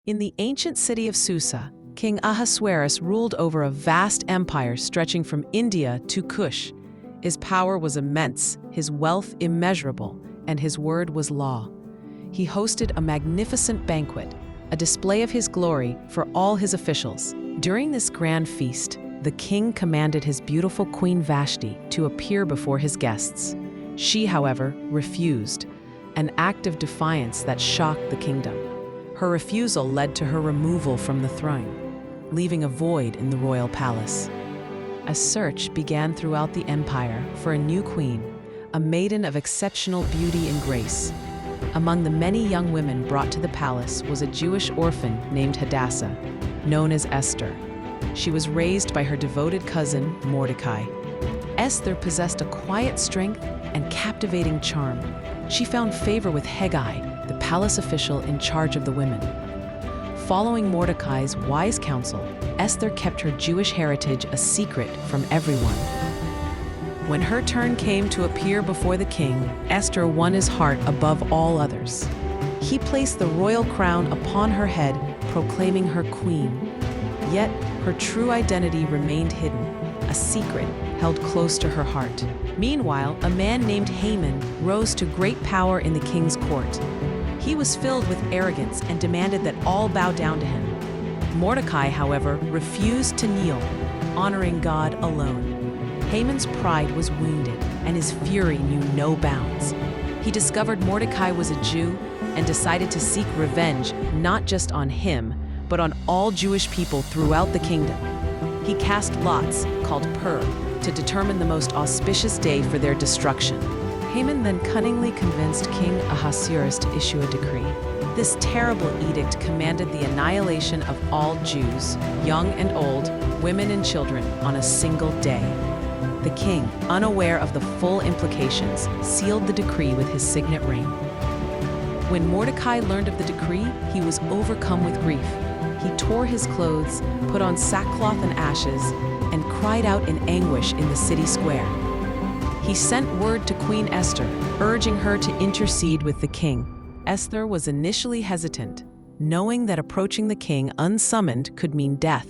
In the ancient city of Susa, King Ahasuerus ruled over a vast empire stretching from India to Kush. His power was immense, his wealth immeasurable, and his word was law. He hosted a magnificent banquet, a display of his glory for all his officials. During this grand feast, the king commanded his beautiful Queen Vashti to appear before his guests. She, however, refused, an act of defiance that shocked the kingdom. Her refusal led to her removal from the throne, leaving a void in the royal palace. A search began throughout the empire for a new queen, a maiden of exceptional beauty and grace. Among the many young women brought to the palace was a Jewish orphan named Hadassah, known as Esther. She was raised by her devoted cousin, Mordecai. Esther possessed a quiet strength and captivating charm. She found favor with Hegai, the palace official in charge of the women. Following Mordecai's wise counsel, Esther kept her Jewish heritage a secret from everyone. When her turn came to appear before the king, Esther won his heart above all others. He placed the royal crown upon her head, proclaiming her queen. Yet, her true identity remained hidden, a secret held close to her heart. Meanwhile, a man named Haman rose to great power in the king's court. He was filled with arrogance and demanded that all bow down to him. Mordecai, however, refused to kneel, honoring God alone. Haman's pride was wounded, and his fury knew no bounds. He discovered Mordecai was a Jew and decided to seek revenge not just on him, but on all Jewish people throughout the kingdom. He cast lots, called Pur, to determine the most auspicious day for their destruction. Haman then cunningly convinced King Ahasuerus to issue a decree. This terrible edict commanded the annihilation of all Jews, young and old, women and children, on a single day. The king, unaware of the full implications, sealed the decree with his signet ring. When Mordecai learned of the decree, he was overcome with grief. He tore his clothes, put on sackcloth and ashes, and cried out in anguish in the city square. He sent word to Queen Esther, urging her to intercede with the king. Esther was initially hesitant, knowing that approaching the king unsummoned could mean death.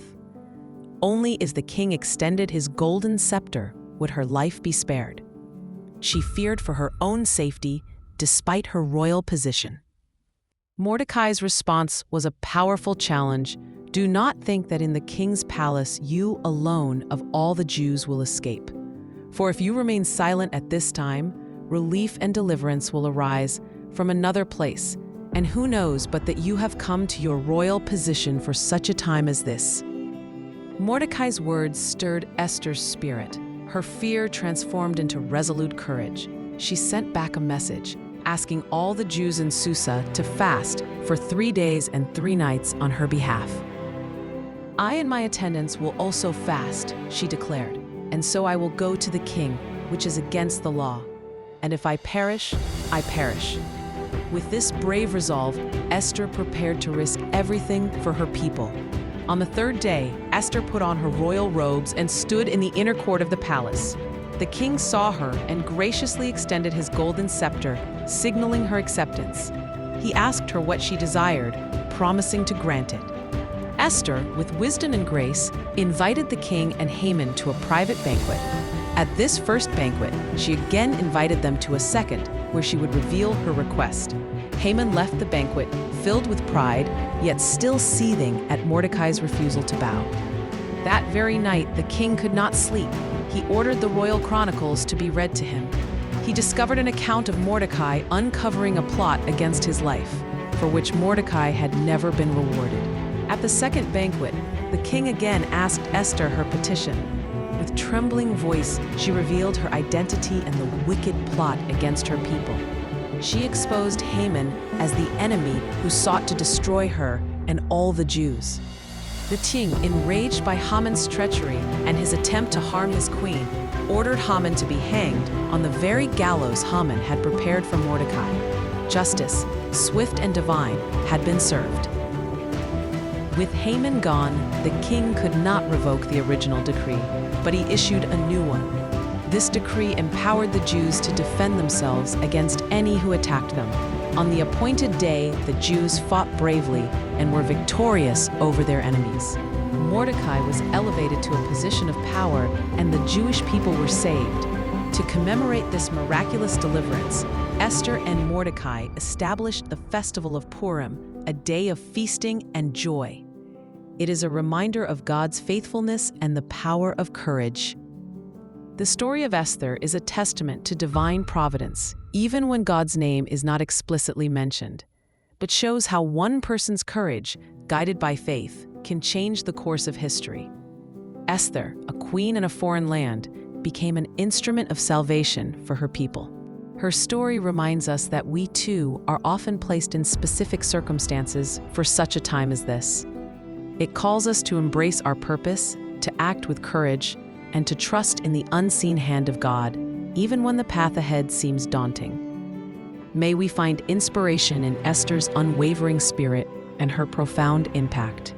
Only as the king extended his golden scepter would her life be spared. She feared for her own safety, despite her royal position. Mordecai's response was a powerful challenge. Do not think that in the king's palace you alone of all the Jews will escape. For if you remain silent at this time, relief and deliverance will arise from another place, and who knows but that you have come to your royal position for such a time as this. Mordecai's words stirred Esther's spirit. Her fear transformed into resolute courage. She sent back a message, asking all the Jews in Susa to fast for 3 days and 3 nights on her behalf. I and my attendants will also fast, she declared, and so I will go to the king, which is against the law. And if I perish, I perish. With this brave resolve, Esther prepared to risk everything for her people. On the 3rd day, Esther put on her royal robes and stood in the inner court of the palace. The king saw her and graciously extended his golden scepter, signaling her acceptance. He asked her what she desired, promising to grant it. Esther, with wisdom and grace, invited the king and Haman to a private banquet. At this first banquet, she again invited them to a second, where she would reveal her request. Haman left the banquet, filled with pride, yet still seething at Mordecai's refusal to bow. That very night, the king could not sleep. He ordered the royal chronicles to be read to him. He discovered an account of Mordecai uncovering a plot against his life, for which Mordecai had never been rewarded. At the second banquet, the king again asked Esther her petition. With trembling voice, she revealed her identity and the wicked plot against her people. She exposed Haman as the enemy who sought to destroy her and all the Jews. The king, enraged by Haman's treachery and his attempt to harm his queen, ordered Haman to be hanged on the very gallows Haman had prepared for Mordecai. Justice, swift and divine, had been served. With Haman gone, the king could not revoke the original decree, but he issued a new one. This decree empowered the Jews to defend themselves against any who attacked them. On the appointed day, the Jews fought bravely and were victorious over their enemies. Mordecai was elevated to a position of power, and the Jewish people were saved. To commemorate this miraculous deliverance, Esther and Mordecai established the festival of Purim, a day of feasting and joy. It is a reminder of God's faithfulness and the power of courage. The story of Esther is a testament to divine providence, even when God's name is not explicitly mentioned, but shows how one person's courage, guided by faith, can change the course of history. Esther, a queen in a foreign land, became an instrument of salvation for her people. Her story reminds us that we too are often placed in specific circumstances for such a time as this. It calls us to embrace our purpose, to act with courage, and to trust in the unseen hand of God, even when the path ahead seems daunting. May we find inspiration in Esther's unwavering spirit and her profound impact.